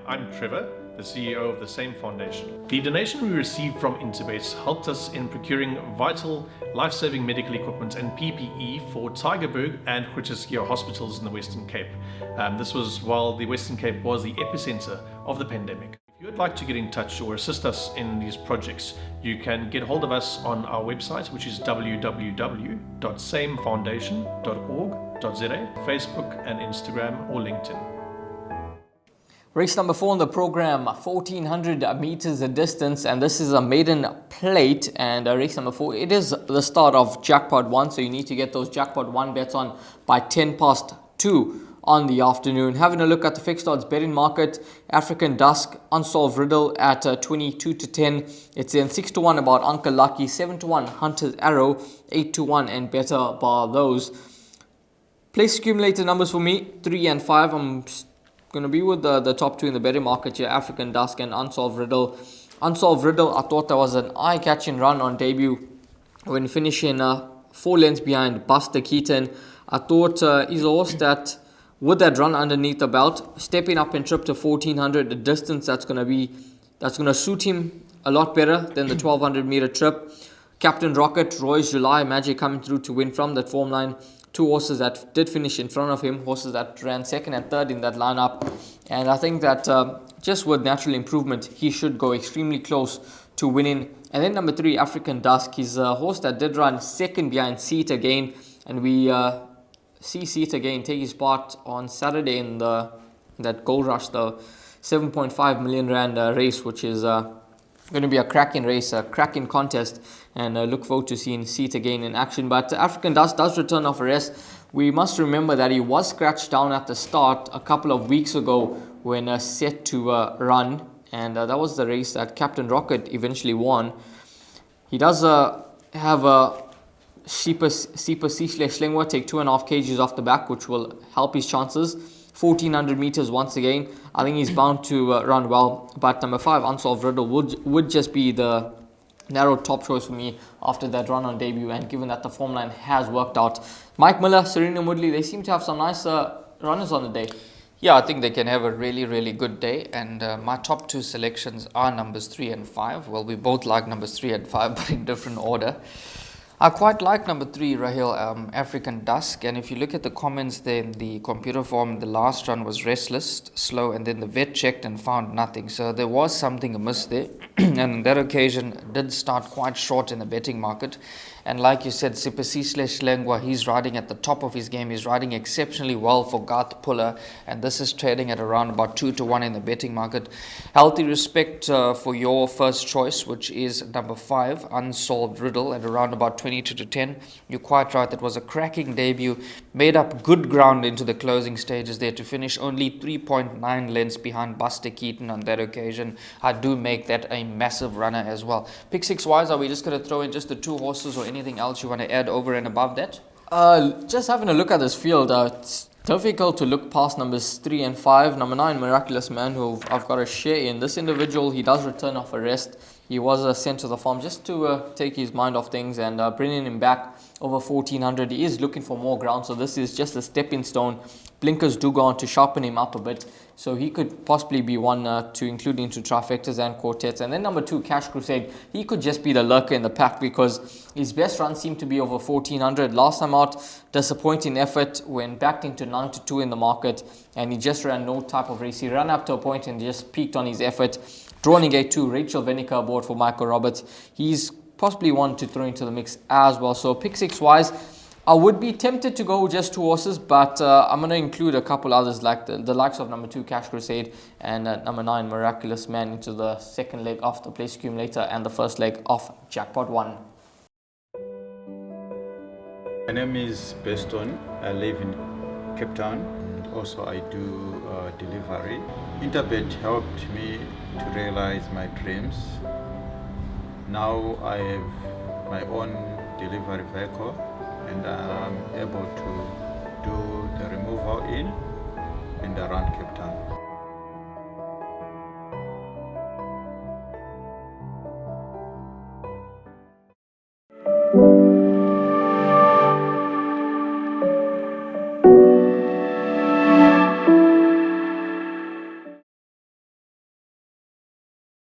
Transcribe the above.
I'm Trevor, the CEO of the same foundation. The donation we received from Interbet helped us in procuring vital, life-saving medical equipment and PPE for Tygerberg and Groote hospitals in the Western Cape. This was while the Western Cape was the epicenter of the pandemic. If you would like to get in touch or assist us in these projects, you can get hold of us on our website, which is www.samefoundation.org.za, Facebook and Instagram or LinkedIn. Race number 4 in the program, 1400 meters a distance, and this is a maiden plate. And race number 4, it is the start of jackpot 1, so you need to get those jackpot 1 bets on by 2:10 on the afternoon. Having a look at the fixed odds betting market, African Dusk, Unsolved Riddle at 22-10. It's in 6-1 about Uncle Lucky, 7-1 Hunter's Arrow, 8-1 and better bar those. Place accumulator numbers for me, 3 and 5. I'm going to be with the top 2 in the betting market here, African Dusk and Unsolved Riddle. Unsolved Riddle, I thought that was an eye-catching run on debut when finishing 4 lengths behind Buster Keaton. I thought he's a horse that, with that run underneath the belt, stepping up in trip to 1400, a distance that's going to suit him a lot better than the 1200 meter trip. Captain Rocket, Roy's July Magic coming through to win from that form line. 2 horses that did finish in front of him, horses that ran second and third in that lineup. And I think that just with natural improvement, he should go extremely close to winning. And then number 3, African Dusk. He's a horse that did run second behind Seat Again. And we see Seat Again take his part on Saturday in that Gold Rush, the 7.5 million rand race, which is going to be a cracking race, a cracking contest, and look forward to seeing Seat Again in action. But African Dust does return off a rest. We must remember that he was scratched down at the start a couple of weeks ago when set to run, and that was the race that Captain Rocket eventually won. He does have a Sieper C/Slingwa take 2.5 kgs off the back, which will help his chances. 1400 meters once again. I think he's bound to run well. But number 5, Unsolved Riddle, would just be the narrow top choice for me after that run on debut, and given that the form line has worked out. Mike Miller, Serena Woodley, they seem to have some nice runners on the day. Yeah, I think they can have a really, really good day. And my top 2 selections are numbers 3 and 5. Well, we both like numbers 3 and 5, but in different order. I quite like number 3, Rahil, African Dusk. And if you look at the comments there in the computer form, the last run was restless, slow, and then the vet checked and found nothing. So there was something amiss there. And on that occasion, did start quite short in the betting market. And like you said, Sieper C/Slingwa, he's riding at the top of his game. He's riding exceptionally well for Garth Puller. And this is trading at around about 2-1 in the betting market. Healthy respect for your first choice, which is number 5, Unsolved Riddle, at around about 22-10. You're quite right. That was a cracking debut. Made up good ground into the closing stages there to finish only 3.9 lengths behind Buster Keaton on that occasion. I do make that a massive runner as well. Pick 6 wise, are we just going to throw in just the 2 horses or anything else you want to add over and above that? Just having a look at this field, it's difficult to look past numbers 3 and 5. Number 9, Miraculous Man, who I've got a share in. This individual, he does return off a rest. He was sent to the farm just to take his mind off things, and bringing him back over 1400. He is looking for more ground, so this is just a stepping stone. Blinkers do go on to sharpen him up a bit, so he could possibly be one to include into trifectas and quartets. And then number 2, Cash Crusade, he could just be the lurker in the pack because his best run seemed to be over 1400. Last time out, disappointing effort when backed into 9-2 in the market, and he just ran no type of race. He ran up to a point and just peaked on his effort. Drawing gate 2, Rachel Venica aboard for Michael Roberts. He's possibly one to throw into the mix as well. So pick 6 wise, I would be tempted to go just 2 horses, but I'm going to include a couple others like the likes of number 2, Cash Crusade, and number 9, Miraculous Man into the second leg of the place accumulator and the first leg of Jackpot 1. My name is Beston. I live in Cape Town. Also, I do delivery. Interbet helped me to realize my dreams. Now I have my own delivery vehicle, and I'm able to do the removal in and around Cape Town.